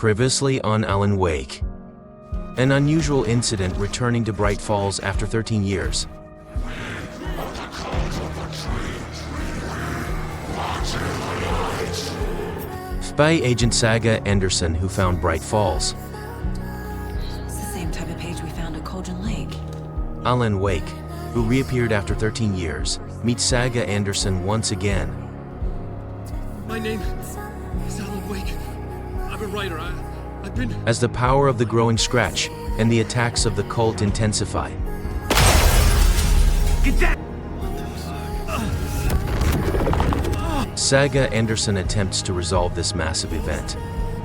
Previously on Alan Wake. An unusual incident returning to Bright Falls after 13 years. By Agent Saga Anderson, who found Bright Falls. It's the same type of page we found at Colgan Lake. Alan Wake, who reappeared after 13 years, meets Saga Anderson once again. My name is Alan Wake. I'm a writer. I've been... As the power of the growing Scratch and the attacks of the cult intensify. Get that! Saga Anderson attempts to resolve this massive event,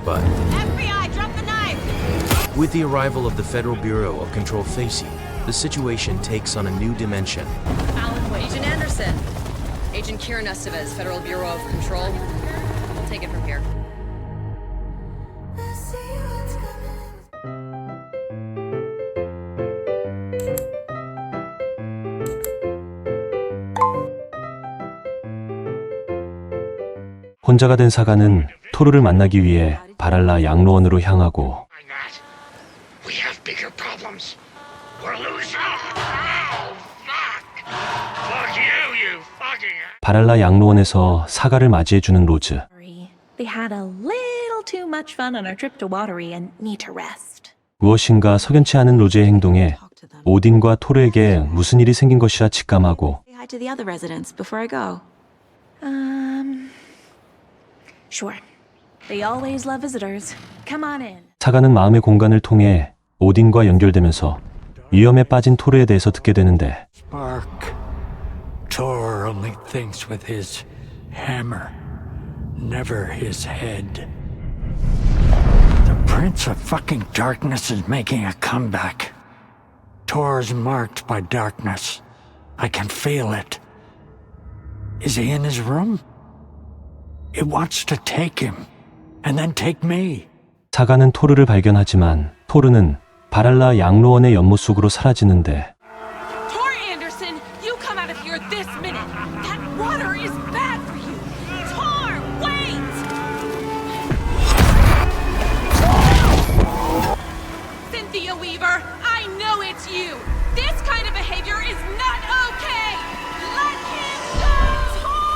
but FBI, drop the knife! with the arrival of the Federal Bureau of Control FACE, the situation takes on a new dimension. Alan Wake. Agent Anderson. Agent Kieran Estevez, Federal Bureau of Control. We'll take it from here. 혼자가 된 사가는 토르를 만나기 위해 바랄라 양로원으로 향하고 We have bigger problems. We're losing. Oh, fuck. Fuck you, you fucking... 바랄라 양로원에서 사가를 맞이해주는 로즈. They had a little too much fun on our trip to Watery and need to rest. 무엇인가 석연치 않은 로즈의 행동에 오딘과 토르에게 무슨 일이 생긴 것이라 직감하고 Say hi to the other residents before I go. Sure. They always love visitors. Come on in. 사가는 마음의 공간을 통해 오딘과 연결되면서 위험에 빠진 토르에 대해서 듣게 되는데 Spark. Tor only thinks with his hammer, never his head. The Prince of fucking Darkness is making a comeback. Tor's marked by darkness. I can feel it. Is he in his room? It wants to take him, and then take me. 사가는 토르를 발견하지만 토르는 바랄라 양로원의 연못 속으로 사라지는데 Tor Anderson, you come out of here this minute. That water is bad for you. Tor, wait! Cynthia Weaver, I know it's you. This kind of behavior is not okay. Let him go, Tor!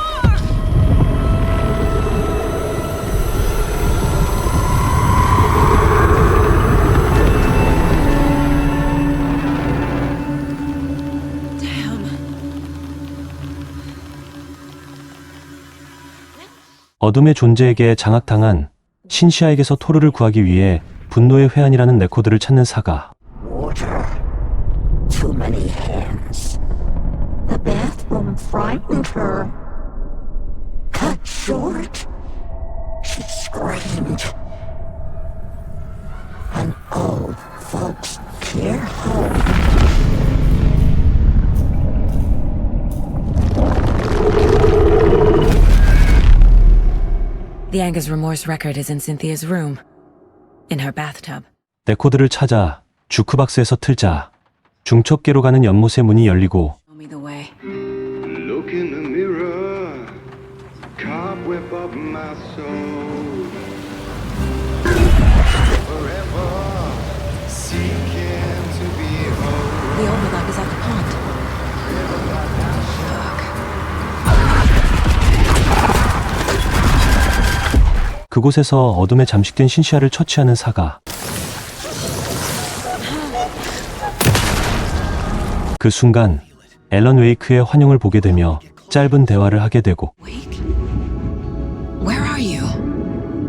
어둠의 존재에게 장악당한 신시아에게서 토르를 구하기 위해 분노의 회한이라는 레코드를 찾는 사가. Water. Too many hands. The bathroom frightened her. Cut short. She screamed. An old folks care home. The Anger's remorse record is in Cynthia's room. In her bathtub. 레코드를 찾아 주크박스에서 틀자 중첩계로 가는 연못의 문이 열리고 Show me the way. Look in the mirror, cobweb of my soul. Forever seeking to be whole. The overlap is at the pond. 그곳에서 어둠에 잠식된 신시아를 처치하는 사가. 그 순간 앨런 웨이크의 환영을 보게 되며 짧은 대화를 하게 되고 Wake? Where are you?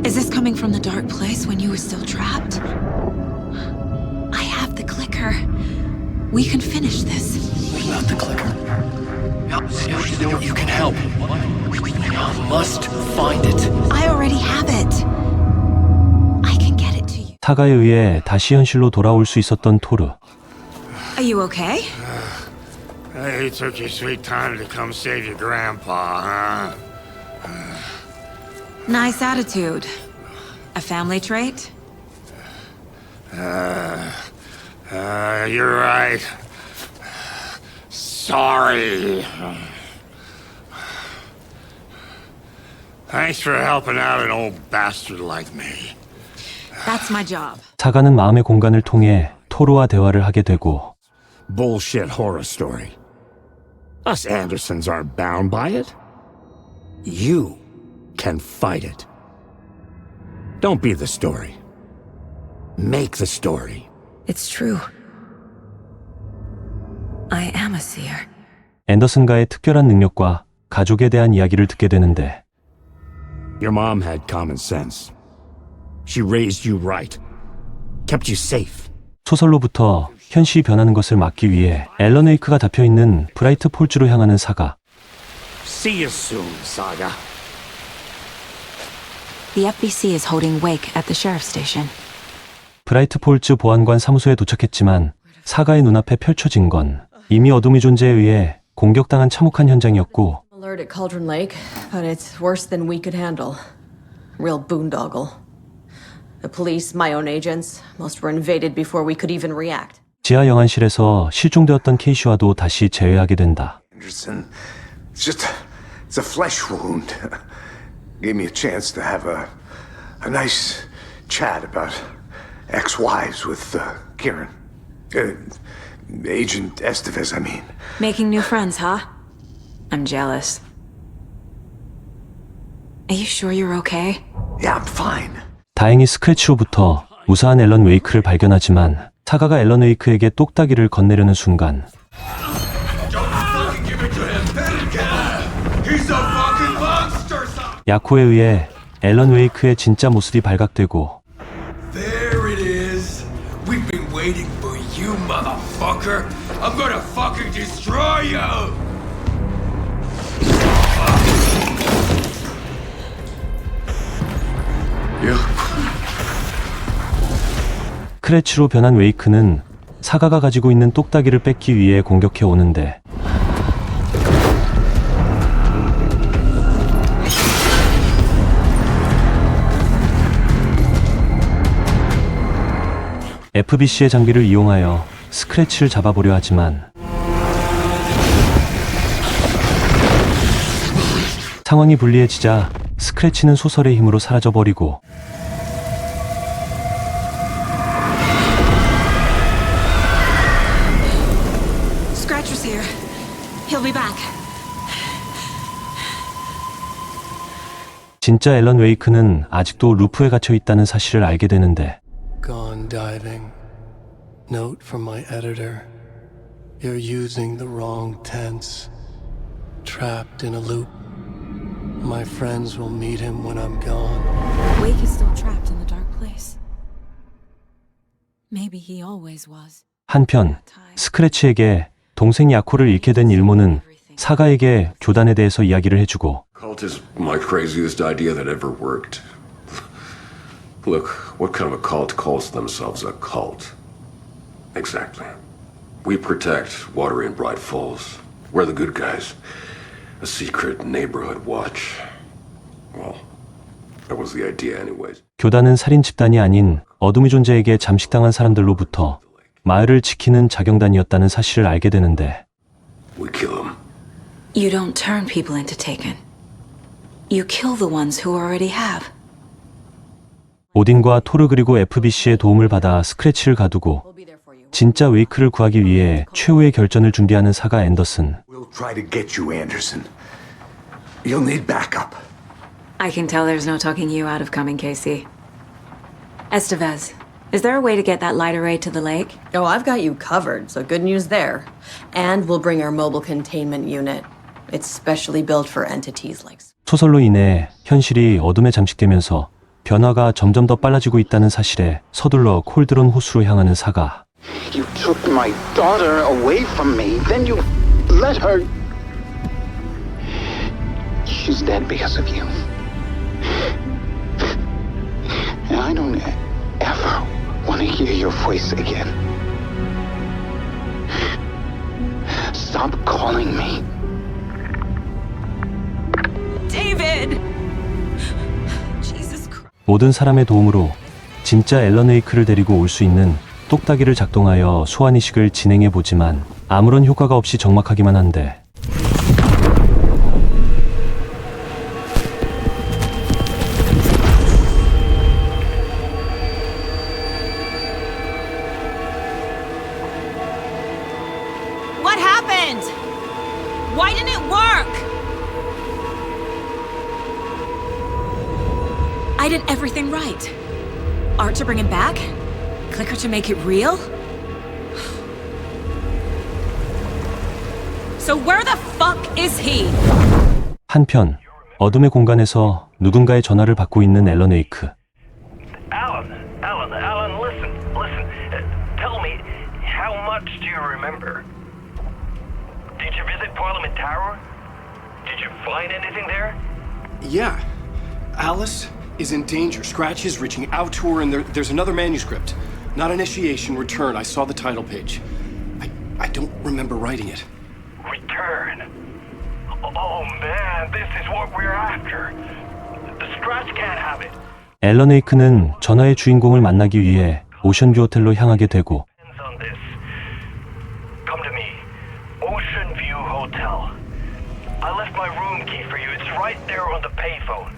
Is this coming from the dark place when you were still trapped? I have the clicker. We can finish this. Not the clicker. You can help. You must find it. I already have it. I can get it to you. 사가에 의해 다시 현실로 돌아올 수 있었던 토르. Are you okay? Hey, you took your sweet time to come save your grandpa, huh? Nice attitude. A family trait? You're right. Sorry. Thanks for helping out an old bastard like me. That's my job. 사가는 마음의 공간을 통해 토르와 대화를 하게 되고 Bullshit horror story. Us Andersons aren't bound by it. You can fight it. Don't be the story. Make the story. It's true. I am a seer. 앤더슨과의 특별한 능력과 가족에 대한 이야기를 듣게 되는데 Your mom had common sense. She raised you right. Kept you safe. 소설로부터 현실이 변하는 것을 막기 위해 앨런 웨이크가 잡혀있는 브라이트 폴즈로 향하는 사가. See you soon, Saga. The FBC is holding Wake at the sheriff's station. 브라이트 폴즈 보안관 사무소에 도착했지만 사가의 눈앞에 펼쳐진 건 이미 어둠의 존재에 의해 공격당한 참혹한 현장이었고 Alert at Cauldron Lake, but it's worse than we could handle. Real boondoggle. The police, my own agents, most were invaded before we could even react. 지하 영안실에서 실종되었던 케이시와도 다시 재회하게 된다. Anderson, it's a flesh wound. Gave me a chance to have a nice chat about ex-wives with Kieran. Agent Estevez, I mean. Making new friends, huh? I'm jealous. Are you sure you're okay? Yeah, I'm fine. 다행히 스크래치로부터 무사한 앨런 웨이크를 발견하지만 사가가 앨런 웨이크에게 똑딱이를 건네려는 순간 야코에 의해 앨런 웨이크의 진짜 모습이 발각되고 There it is. We've been waiting for you, motherfucker. I'm gonna fucking destroy you. 스크래치로 변한 웨이크는 사가가 가지고 있는 똑딱이를 뺏기 위해 공격해 오는데 FBC의 장비를 이용하여 스크래치를 잡아보려 하지만 상황이 불리해지자 스크래치는 소설의 힘으로 사라져버리고 Scratcher's here. He'll be back. 진짜 앨런 웨이크는 아직도 루프에 갇혀 있다는 사실을 알게 되는데 Gone diving. Note from my editor. You're using the wrong tense. Trapped in a loop. My friends will meet him when I'm gone. Wake is still trapped in the dark place. Maybe he always was. 한편 스크래치에게 동생 야코를 잃게 된 일모는 사가에게 교단에 대해서 이야기를 해주고 Cult is my craziest idea that ever worked. Look, what kind of a cult calls themselves a cult? Exactly. We protect Watery and Bright Falls. We're the good guys. A secret neighborhood watch. Well, that was the idea anyways. 교단은 살인 집단이 아닌 어둠의 존재에게 잠식당한 사람들로부터 마을을 지키는 자경단이었다는 사실을 알게 되는데 We kill them. You don't turn people into taken. You kill the ones who already have. 오딘과 토르 그리고 FBC의 도움을 받아 스크래치를 가두고 진짜 웨이크를 구하기 위해 최후의 결전을 준비하는 사가 앤더슨. We'll try to get you, Anderson. You'll need backup. I can tell there's no talking you out of coming, Casey. Estevez, is there a way to get that light array to the lake? Oh, I've got you covered, so good news there. And we'll bring our mobile containment unit. It's specially built for entities like... 소설로 인해 현실이 어둠에 잠식되면서 변화가 점점 더 빨라지고 있다는 사실에 서둘러 콜드론 호수로 향하는 사가. You took my daughter away from me, then you let her... She's dead because of you. And I don't ever want to hear your voice again. Stop calling me. David! Jesus Christ. 모든 사람의 도움으로 진짜 앨런 웨이크를 데리고 올 수 있는 똑딱이를 작동하여 소환이식을 진행해보지만 아무런 효과가 없이 적막하기만 한데 did everything right. Art to bring him back? Clicker to make it real? So where the fuck is he? 한편 어둠의 공간에서 누군가의 전화를 받고 있는 앨런 웨이크. Alan, listen. Tell me, how much do you remember? Did you visit Parliament Tower? Did you find anything there? Yeah. Alice is in danger. Scratch is reaching out to her, and there's another manuscript. Not initiation, return. I saw the title page. I don't remember writing it. Return? Oh man, this is what we're after. The Scratch can't have it. 앨런 웨이크는 전화의 주인공을 만나기 위해 오션뷰 호텔로 향하게 되고 Come to me. Ocean View Hotel. I left my room key for you. It's right there on the payphone.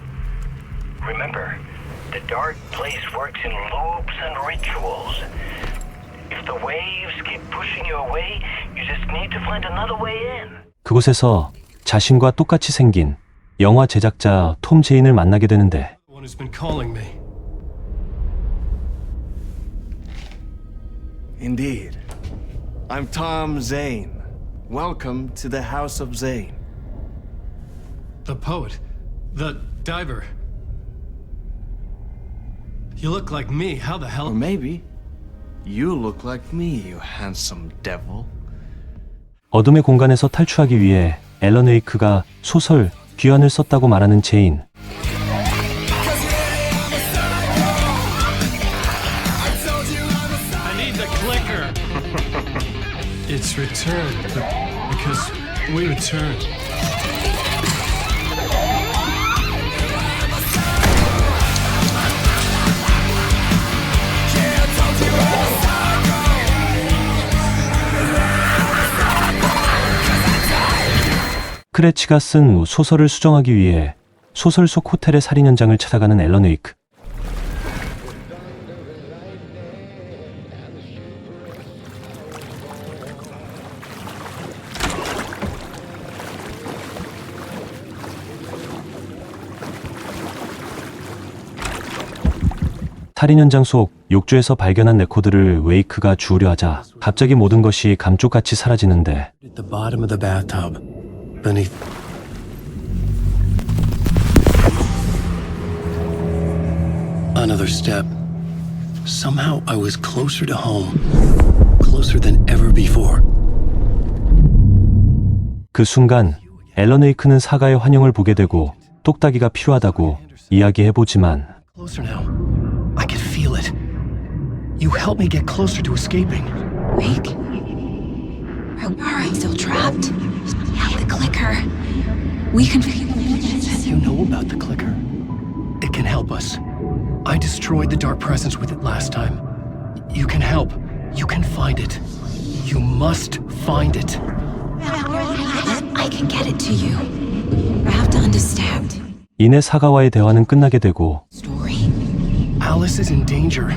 Remember, the dark place works in loops and rituals. If the waves keep pushing you away, you just need to find another way in. 그곳에서 자신과 똑같이 생긴 영화 제작자 톰 제인을 만나게 되는데 One who's been calling me. Indeed. I'm Tom Zane. Welcome to the House of Zane. The poet. The diver. You look like me. How the hell? Or maybe you look like me, you handsome devil. 어둠의 공간에서 탈출하기 위해 앨런 웨이크가 소설 귀환을 썼다고 말하는 제인. I need the clicker. It's returned because we returned. 크래치가 쓴 소설을 수정하기 위해 소설 속 호텔의 살인 현장을 찾아가는 앨런 웨이크. 살인 현장 속 욕조에서 발견한 레코드를 웨이크가 주우려 하자 갑자기 모든 것이 감쪽같이 사라지는데 At the bottom of the bathtub, beneath. Another step. Somehow I was closer to home. Closer than ever before. 그 순간 앨런 웨이크는 사가의 환영을 보게 되고 똑딱이가 필요하다고 이야기해보지만 Closer now. I can feel it. You helped me get closer to escaping. Wake? Are I still trapped? Yeah, the clicker. We can... You know about the clicker. It can help us. I destroyed the dark presence with it last time. You can help. You can find it. You must find it. I can get it to you. I have to understand. 이내 사가와의 대화는 끝나게 되고 Alice is in danger.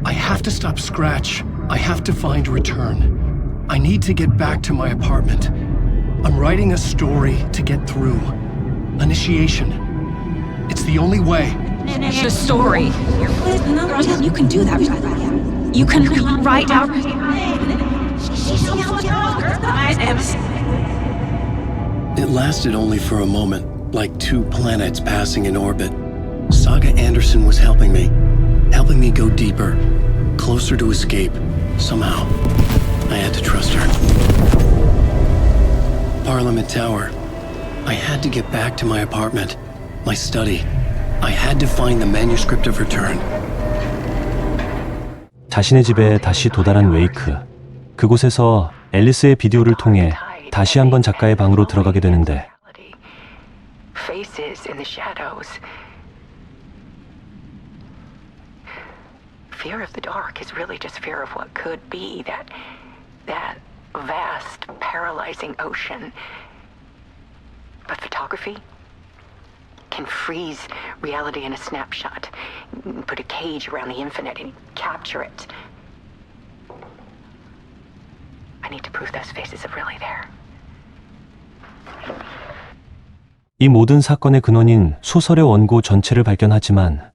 I have to stop Scratch. I have to find Return. I need to get back to my apartment. I'm writing a story to get through. Initiation. It's the only way. The story. You can do that. You can write out. It lasted only for a moment, like two planets passing in orbit. Saga Anderson was helping me go deeper, closer to escape. Somehow, I had to trust her. Parliament Tower. I had to get back to my apartment, my study. I had to find the manuscript of Return. 자신의 집에 다시 도달한 웨이크. 그곳에서 앨리스의 비디오를 통해 다시 한번 작가의 방으로 들어가게 되는데 Faces in the shadows. Fear of the dark is really just fear of what could be, that vast, paralyzing ocean. But photography can freeze reality in a snapshot, put a cage around the infinite and capture it. I need to prove those faces are really there. 이 모든 사건의 근원인 소설의 원고 전체를 발견하지만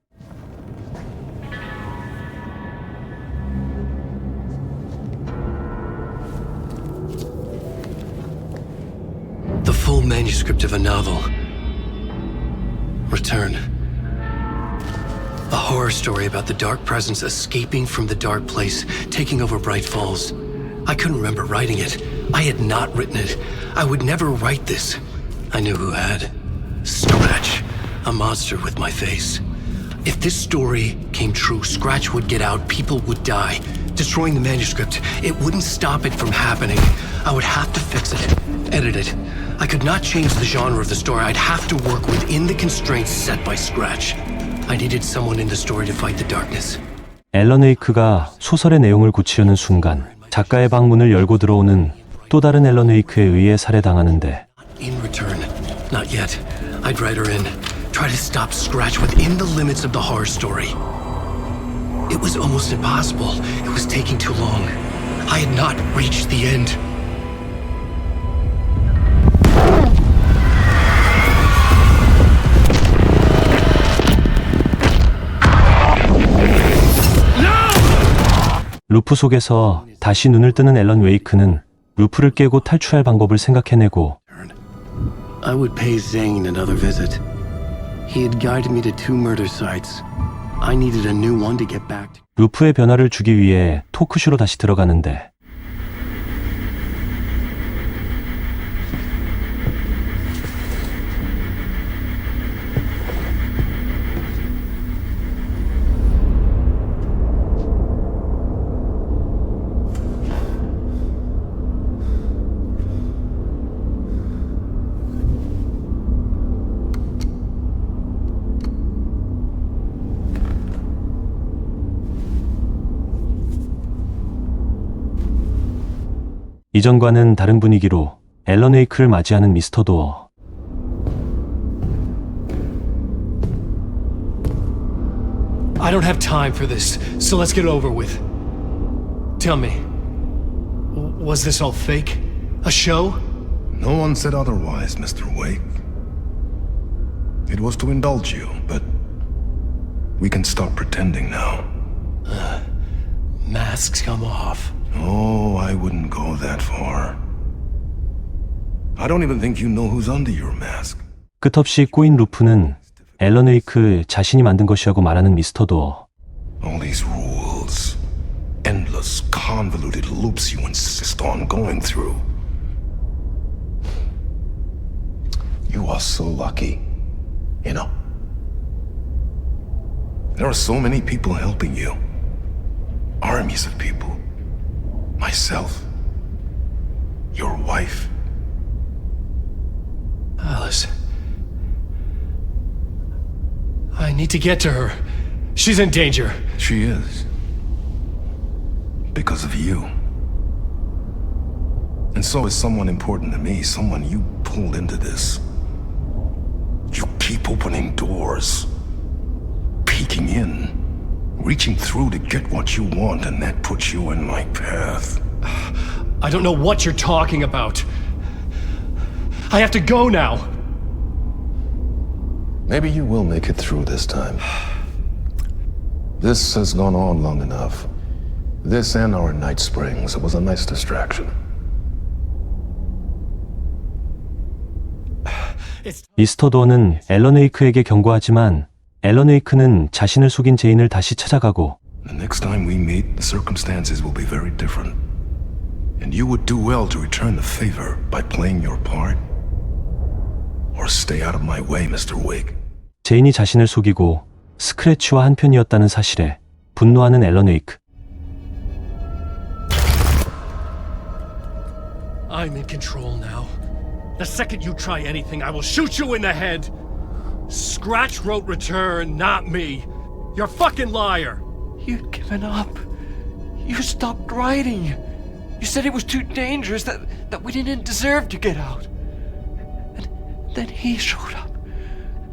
manuscript of a novel. Return. A horror story about the dark presence escaping from the dark place, taking over Bright Falls. I couldn't remember writing it. I had not written it. I would never write this. I knew who had. Scratch. A monster with my face. If this story came true, Scratch would get out, people would die. Destroying the manuscript, it wouldn't stop it from happening. I would have to fix it, edit it. I could not change the genre of the story. I'd have to work within the constraints set by Scratch. I needed someone in the story to fight the darkness. 앨런 웨이크가 소설의 내용을 고치려는 순간 작가의 방문을 열고 들어오는 또 다른 앨런 웨이크에 의해 살해당하는데 In return, not yet. I'd write her in. Try to stop Scratch within the limits of the horror story. It was almost impossible. It was taking too long. I had not reached the end. 루프 속에서 다시 눈을 뜨는 앨런 웨이크는 루프를 깨고 탈출할 방법을 생각해내고 I would pay Zane another visit. He had guided me to 2 murder sites. I needed a new one to get back to. 루프의 변화를 주기 위해 토크쇼로 다시 들어가는데 이전과는 다른 분위기로 앨런 웨이크를 맞이하는 미스터 도어. I don't have time for this, so let's get it over with. Tell me, was this all fake? A show? No one said otherwise, Mr. Wake. It was to indulge you, but we can stop pretending now. Masks come off. Oh, I wouldn't go that far. I don't even think you know who's under your mask. 끝없이 꼬인 루프는 앨런 웨이크 자신이 만든 것이라고 말하는 미스터 도어. All these rules, endless, convoluted loops you insist on going through. You are so lucky, you know. There are so many people helping you. Armies of people. Myself. Your wife. Alice. I need to get to her. She's in danger. She is. Because of you. And so is someone important to me, someone you pulled into this. You keep opening doors, peeking in, reaching through to get what you want, and that puts you in my path. I don't know what you're talking about. I have to go now. Maybe you will make it through this time. This has gone on long enough. This and our night springs. It was a nice distraction. 미스터 도어는 앨런 웨이크에게 경고하지만 앨런 웨이크는 자신을 속인 제인을 다시 찾아가고 The next time we meet, the circumstances will be very different. And you would do well to return the favor by playing your part. Or stay out of my way, Mr. Wake. 제인이 자신을 속이고 스크래치와 한편이었다는 사실에 분노하는 앨런 웨이크. I'm in control now. The second you try anything, I will shoot you in the head. Scratch wrote Return, not me. You're a fucking liar. You'd given up. You stopped writing. You said it was too dangerous, that we didn't deserve to get out. And then he showed up.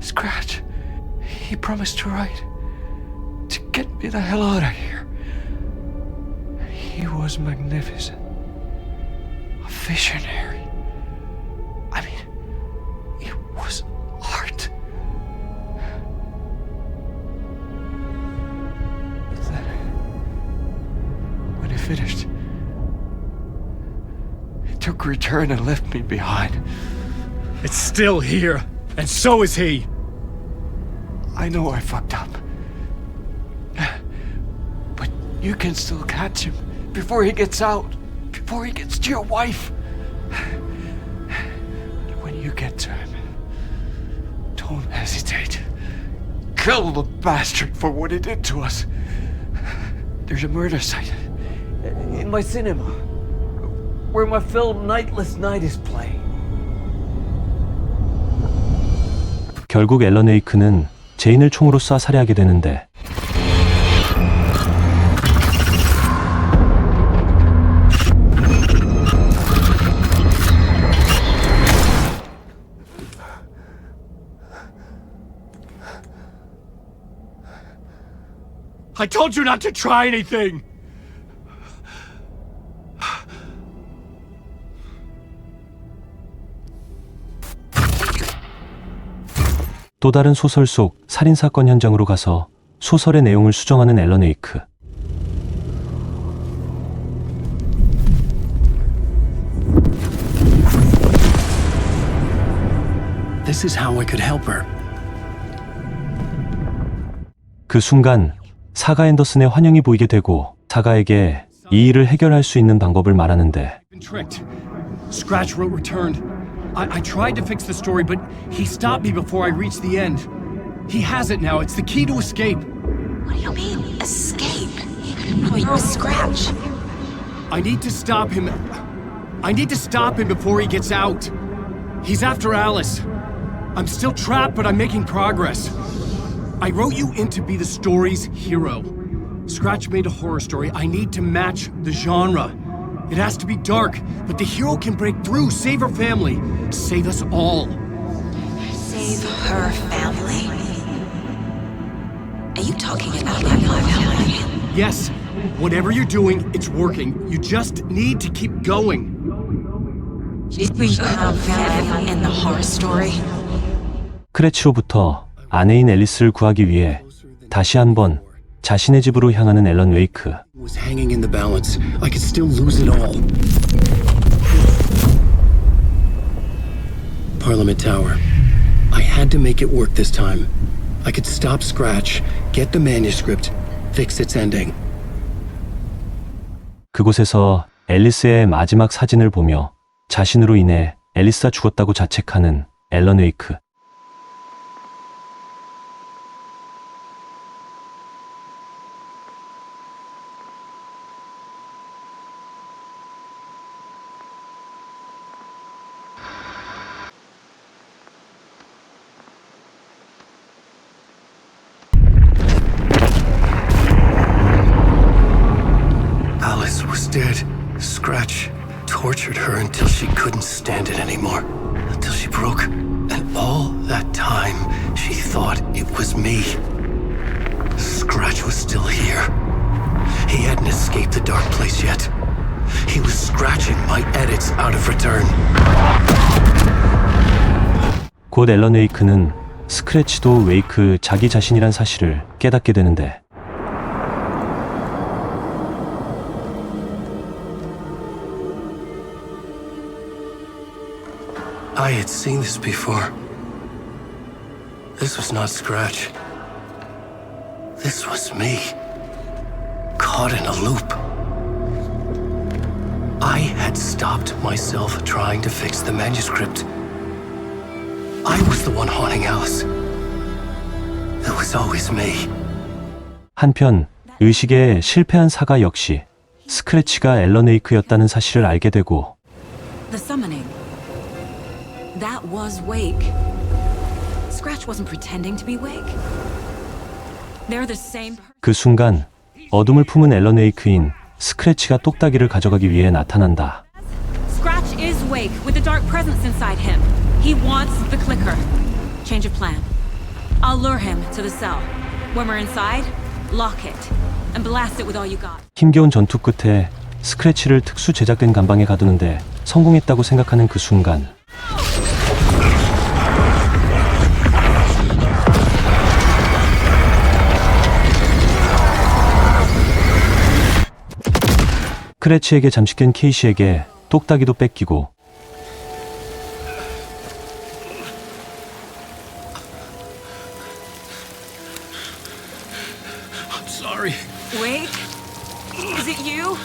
Scratch. He promised to write. To get me the hell out of here. He was magnificent. A visionary. I mean, it was art. But then, when he finished, he took Return and left me behind. It's still here, and so is he. I know I fucked up. But you can still catch him before he gets out, before he gets to your wife. When you get to him, don't hesitate. Kill the bastard for what he did to us. There's a murder site in my cinema where my film Nightless Night is playing. 결국 앨런 웨이크는 제인을 총으로 쏴 살해하게 되는데 I told you not to try anything! 또 다른 소설 속 살인사건 현장으로 가서 소설의 내용을 수정하는 앨런 웨이크. This is how I could help her. 그 순간 사가 앤더슨의 환영이 보이게 되고 사가에게 이 일을 해결할 수 있는 방법을 말하는데 Scratch wrote returned. I tried to fix the story, but he stopped me before I reached the end. He has it now. It's the key to escape. What do you mean, escape? You're a Scratch. I need to stop him. I need to stop him before he gets out. He's after Alice. I'm still trapped, but I'm making progress. I wrote you in to be the story's hero. Scratch made a horror story. I need to match the genre. It has to be dark, but the hero can break through, save her family, save us all. Save her family? Are you talking about my family? Yes, whatever you're doing, it's working. You just need to keep going. Did we have family in the horror story? 스크래치로부터 아내인 앨리스를 구하기 위해 다시 한번 자신의 집으로 향하는 앨런 웨이크. Was hanging in the balance. I could still lose it all. Parliament Tower. I had to make it work this time. I could stop Scratch, get the manuscript, fix its ending. 그곳에서 앨리스의 마지막 사진을 보며 자신으로 인해 앨리스가 죽었다고 자책하는 앨런 웨이크. Alice was dead. Scratch tortured her until she couldn't stand it anymore. Until she broke. And all that time, she thought it was me. Scratch was still here. He hadn't escaped the dark place yet. He was scratching my edits out of return. 곧 앨런 웨이크는 스크래치도 웨이크 자기 자신이란 사실을 깨닫게 되는데 I had seen this before. This was not Scratch. This was me. Caught in a loop. I had stopped myself trying to fix the manuscript. I was the one haunting Alice. It was always me. 한편 의식에 실패한 사가 역시 스크래치가 앨런 웨이크였다는 사실을 알게 되고 The summoning. That was Wake. Scratch wasn't pretending to be Wake. They're the same. 그 순간 어둠을 품은 앨런 웨이크인 스크래치가 똑딱이를 가져가기 위해 나타난다. Scratch is Wake with the dark presence inside him. He wants the clicker. Change of plan. I'll lure him to the cell. When we're inside, lock it and blast it with all you got. 힘겨운 전투 끝에 스크래치를 특수 제작된 감방에 가두는데 성공했다고 생각하는 그 순간 스크래치에게 잠식된 케이시에게 똑딱이도 뺏기고 Is it you?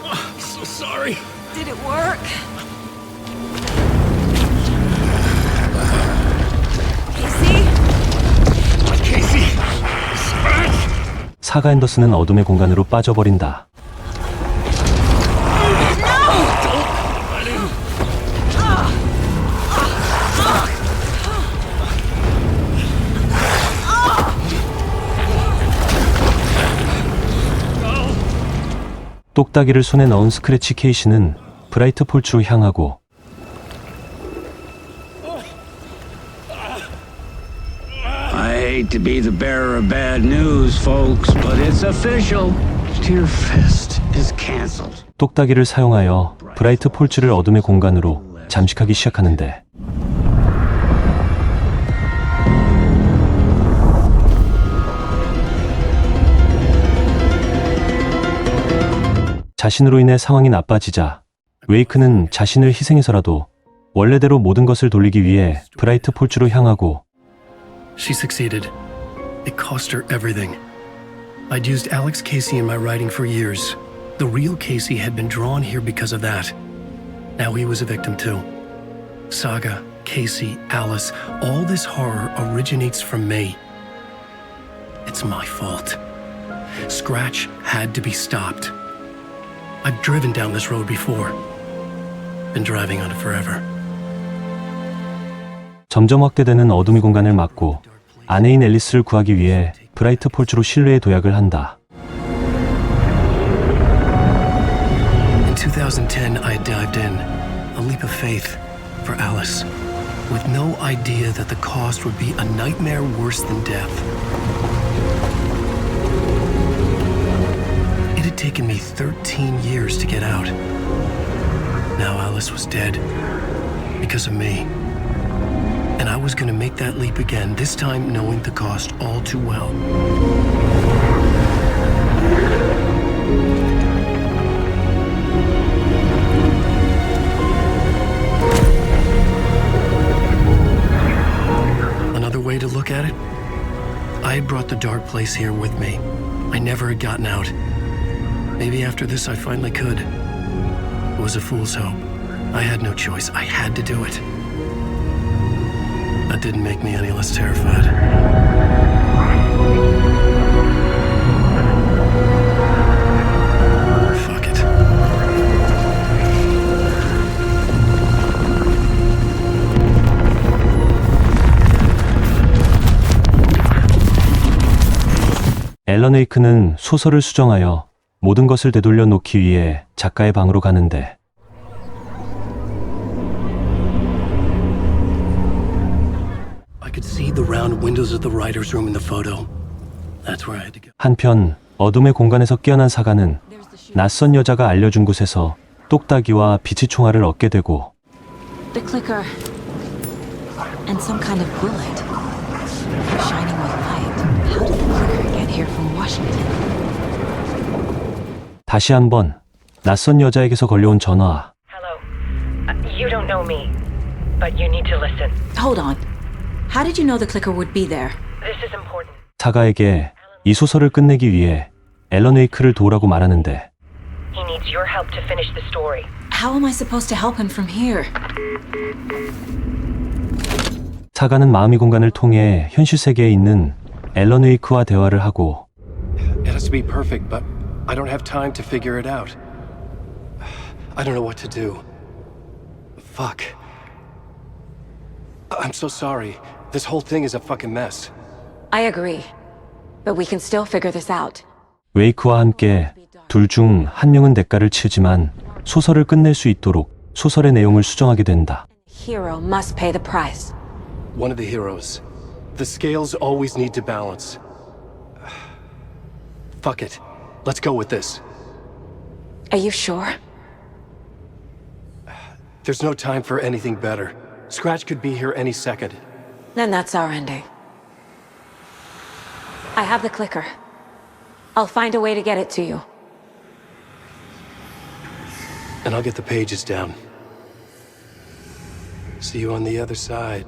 I'm so sorry. Did it work? Casey! 사가 앤더슨은 어둠의 공간으로 빠져버린다. 똑딱이를 손에 넣은 스크래치 케이시는 브라이트 폴츠로 향하고 I hate to be the bearer of bad news, folks, but it's official. Tear Fist is cancelled. 똑딱이를 사용하여 브라이트 폴츠를 어둠의 공간으로 잠식하기 시작하는데 자신으로 인해 상황이 나빠지자 웨이크는 자신을 희생해서라도 원래대로 모든 것을 돌리기 위해 브라이트 폴츠로 향하고 She succeeded. It cost her everything. I'd used Alex Casey in my writing for years. The real Casey had been drawn here because of that. Now he was a victim too. Saga, Casey, Alice, all this horror originates from me. It's my fault. Scratch had to be stopped. I've driven down this road before. Been driving on it forever. 점점 확대되는 어둠의 공간을 막고 아내인 앨리스를 구하기 위해 브라이트 폴츠로 신뢰의 도약을 한다. In 2010, I dived in, a leap of faith for Alice, with no idea that the cost would be a nightmare worse than death. It had taken me 13 years to get out. Now Alice was dead because of me. And I was going to make that leap again, this time knowing the cost all too well. Another way to look at it, I had brought the dark place here with me. I never had gotten out. Maybe after this I finally could. It was a fool's hope. I had no choice. I had to do it. That didn't make me any less terrified. Fuck it. 앨런 웨이크는 소설을 수정하여 모든 것을 되돌려 놓기 위해 작가의 방으로 가는데 See the round windows of the writer's room in the photo. That's where I had to go. 한편 어둠의 공간에서 깨어난 사가는 낯선 여자가 알려준 곳에서 똑딱이와 빛의 총알을 얻게 되고 The clicker and some kind of bullet shining with light. How did the clicker get here from Washington? 다시 한번 낯선 여자에게서 걸려온 전화. Hello. You don't know me, but you need to listen. Hold on. How did you know the clicker would be there? This is important. 사가에게 이 소설을 끝내기 위해 앨런 웨이크를 도우라고 말하는데 He needs your help to finish the story. How am I supposed to help him from here? 사가는 마음의 공간을 통해 현실 세계에 있는 앨런 웨이크와 대화를 하고 It has to be perfect, but I don't have time to figure it out. I don't know what to do. Fuck. I'm so sorry. This whole thing is a fucking mess. I agree. But we can still figure this out. 웨이크와 함께 둘 중 한 명은 대가를 치르지만 소설을 끝낼 수 있도록 소설의 내용을 수정하게 된다. Hero must pay the price. One of the heroes. The scales always need to balance. Fuck it. Let's go with this. Are you sure? There's no time for anything better. Scratch could be here any second. Then that's our ending. I have the clicker. I'll find a way to get it to you. And I'll get the pages down. See you on the other side.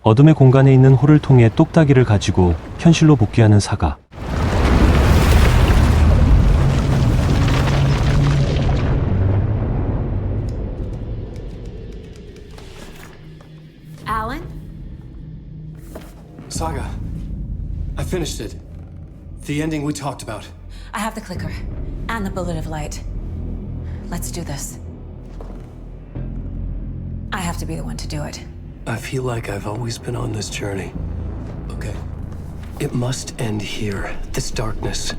어둠의 공간에 있는 홀을 통해 똑딱이를 가지고 현실로 복귀하는 사가. Alan? Saga, I finished it. The ending we talked about. I have the clicker and the bullet of light. Let's do this. I have to be the one to do it. I feel like I've always been on this journey. Okay. It must end here, this darkness.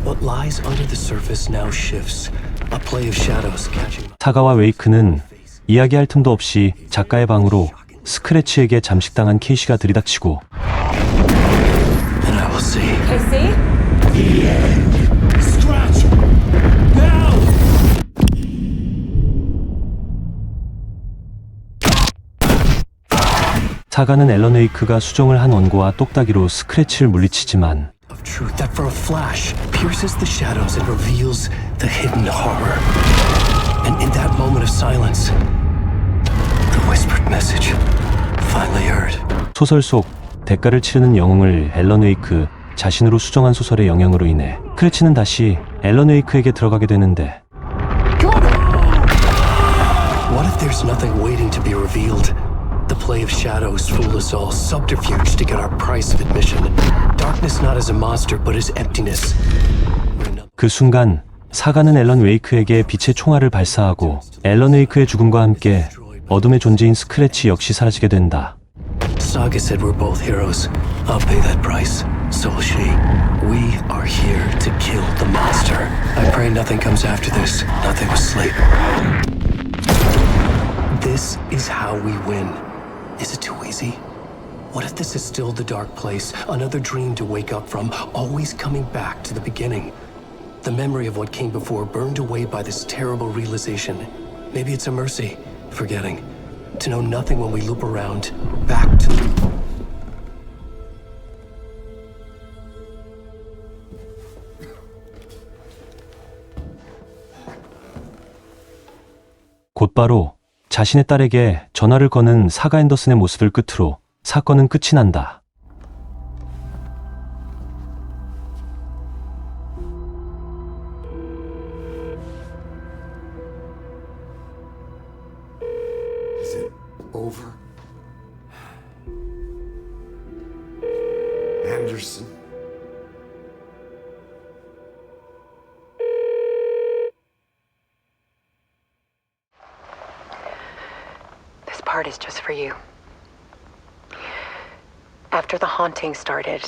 What lies under the surface now shifts. A play of shadows catching. 사가와 웨이크는 이야기할 틈도 없이 작가의 방으로 스크래치에게 잠식당한 케이시가 들이닥치고 And I will see. Casey? The end. Scratch! Now! 사가는 앨런 웨이크가 수정을 한 원고와 똑딱이로 스크래치를 물리치지만 Of truth that for a flash pierces the shadows and reveals the hidden horror. And in that moment of silence, the whispered message finally heard. 소설 속 대가를 치르는 영웅을 앨런 웨이크 자신으로 수정한 소설의 영향으로 인해 스크래치는 다시 앨런 웨이크에게 들어가게 되는데 What if there's nothing waiting to be revealed? The play of shadows fool us all, subterfuge to get our price of admission. Darkness not as a monster, but as emptiness. 그 순간 사가는 앨런 웨이크에게 빛의 총알을 발사하고 앨런 웨이크의 죽음과 함께 어둠의 존재인 스크래치 역시 사라지게 된다. Saga said we're both heroes. I'll pay that price. So will she. We are here to kill the monster. I pray nothing comes after this. Nothing will sleep. This is how we win. Is it too easy? What if this is still the dark place, another dream to wake up from, always coming back to the beginning? The memory of what came before burned away by this terrible realization. Maybe it's a mercy, forgetting. To know nothing when we loop around, back to... 곧바로 자신의 딸에게 전화를 거는 사가 앤더슨의 모습을 끝으로 사건은 끝이 난다. Is it over? Anderson? This part is just for you. After the haunting started,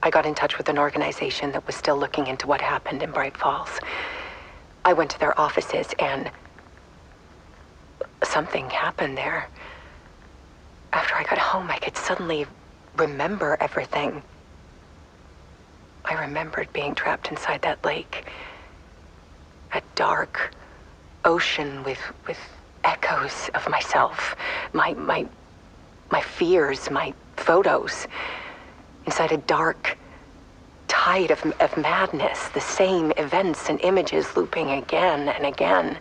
I got in touch with an organization that was still looking into what happened in Bright Falls. I went to their offices and something happened there. After I got home, I could suddenly remember everything. I remembered being trapped inside that lake. A dark ocean with echoes of myself, my fears, my photos, inside a dark tide of madness, the same events and images looping again and again.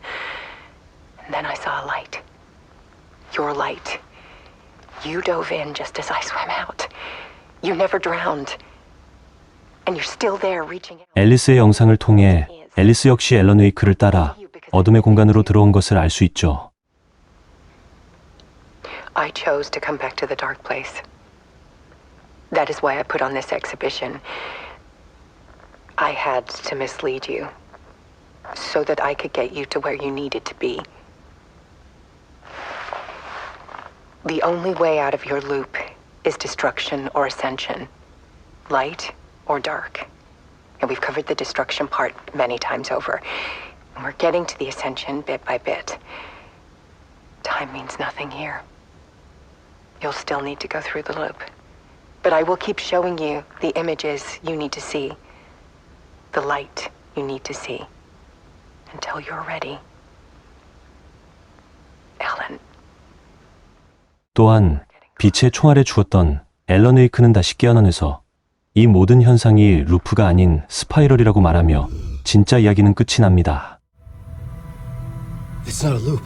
And then I saw a light. Your light. You dove in just as I swam out. You never drowned. And you're still there reaching out. 앨리스의 영상을 통해 앨리스 역시 앨런 웨이크를 따라 어둠의 공간으로 들어온 것을 알 수 있죠. I chose to come back to the dark place. That is why I put on this exhibition. I had to mislead you, so that I could get you to where you needed to be. The only way out of your loop is destruction or ascension, light or dark. And we've covered the destruction part many times over. And we're getting to the ascension bit by bit. Time means nothing here. You'll still need to go through the loop. But I will keep showing you the images you need to see, the light you need to see, until you're ready. Alan. 또한 빛의 총알에 죽었던 앨런 웨이크는 다시 깨어나면서 이 모든 현상이 루프가 아닌 스파이럴이라고 말하며 진짜 이야기는 끝이 납니다. It's not a loop.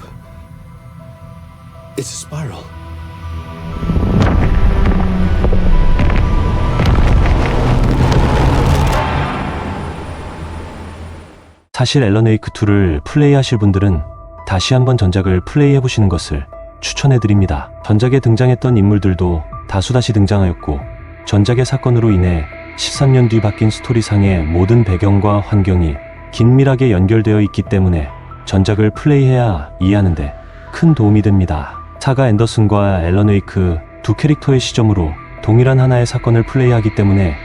It's a spiral. 사실 앨런웨이크2를 플레이하실 분들은 다시 한번 전작을 플레이해보시는 것을 추천해드립니다. 전작에 등장했던 인물들도 다수 다시 등장하였고 전작의 사건으로 인해 13년 뒤 바뀐 스토리상의 모든 배경과 환경이 긴밀하게 연결되어 있기 때문에 전작을 플레이해야 이해하는데 큰 도움이 됩니다. 사가 앤더슨과 앨런웨이크 두 캐릭터의 시점으로 동일한 하나의 사건을 플레이하기 때문에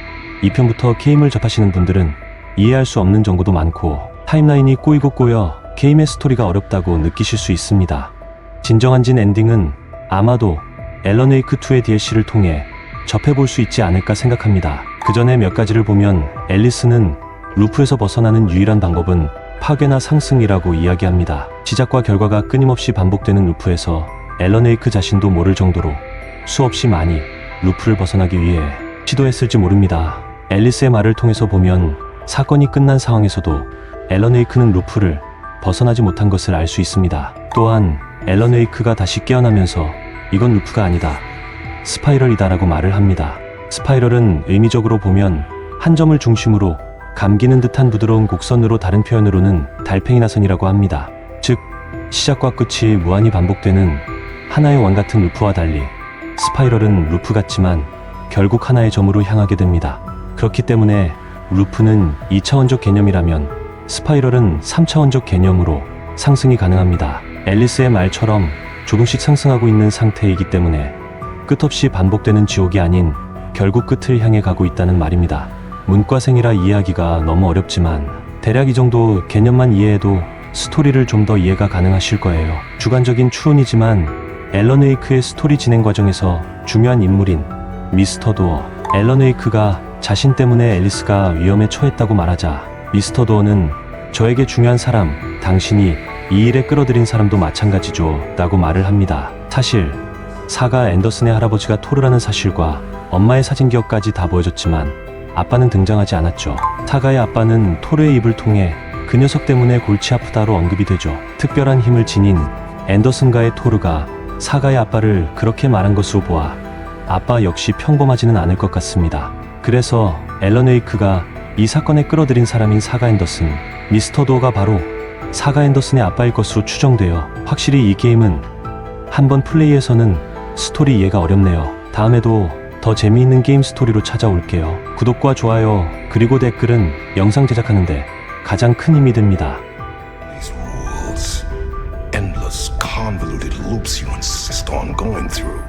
2편부터 게임을 접하시는 분들은 이해할 수 없는 정보도 많고 타임라인이 꼬이고 꼬여 게임의 스토리가 어렵다고 느끼실 수 있습니다. 진정한 진 엔딩은 아마도 앨런웨이크2의 DLC를 통해 접해볼 수 있지 않을까 생각합니다. 그 전에 몇 가지를 보면 앨리스는 루프에서 벗어나는 유일한 방법은 파괴나 상승이라고 이야기합니다. 시작과 결과가 끊임없이 반복되는 루프에서 앨런웨이크 자신도 모를 정도로 수없이 많이 루프를 벗어나기 위해 시도했을지 모릅니다. 앨리스의 말을 통해서 보면 사건이 끝난 상황에서도 앨런웨이크는 루프를 벗어나지 못한 것을 알 수 있습니다. 또한 앨런웨이크가 다시 깨어나면서 이건 루프가 아니다, 스파이럴이다 라고 말을 합니다. 스파이럴은 의미적으로 보면 한 점을 중심으로 감기는 듯한 부드러운 곡선으로, 다른 표현으로는 달팽이 나선이라고 합니다. 즉 시작과 끝이 무한히 반복되는 하나의 원 같은 루프와 달리 스파이럴은 루프 같지만 결국 하나의 점으로 향하게 됩니다. 그렇기 때문에 루프는 2차원적 개념이라면 스파이럴은 3차원적 개념으로 상승이 가능합니다. 앨리스의 말처럼 조금씩 상승하고 있는 상태이기 때문에 끝없이 반복되는 지옥이 아닌 결국 끝을 향해 가고 있다는 말입니다. 문과생이라 이해하기가 너무 어렵지만 대략 이 정도 개념만 이해해도 스토리를 좀 더 이해가 가능하실 거예요. 주관적인 추론이지만 앨런웨이크의 스토리 진행 과정에서 중요한 인물인 미스터 도어, 앨런웨이크가 자신 때문에 앨리스가 위험에 처했다고 말하자 미스터 도어는 저에게 중요한 사람, 당신이 이 일에 끌어들인 사람도 마찬가지죠 라고 말을 합니다. 사실 사가 앤더슨의 할아버지가 토르라는 사실과 엄마의 사진 기억까지 다 보여줬지만 아빠는 등장하지 않았죠. 사가의 아빠는 토르의 입을 통해 그 녀석 때문에 골치 아프다로 언급이 되죠. 특별한 힘을 지닌 앤더슨과의 토르가 사가의 아빠를 그렇게 말한 것으로 보아 아빠 역시 평범하지는 않을 것 같습니다. 그래서 앨런웨이크가 이 사건에 끌어들인 사람인 사가 앤더슨, 미스터 도어가 바로 사가 앤더슨의 아빠일 것으로 추정되어 확실히 이 게임은 한번 플레이해서는 스토리 이해가 어렵네요. 다음에도 더 재미있는 게임 스토리로 찾아올게요. 구독과 좋아요 그리고 댓글은 영상 제작하는데 가장 큰 힘이 됩니다. These rules, endless convoluted loops you insist on going through.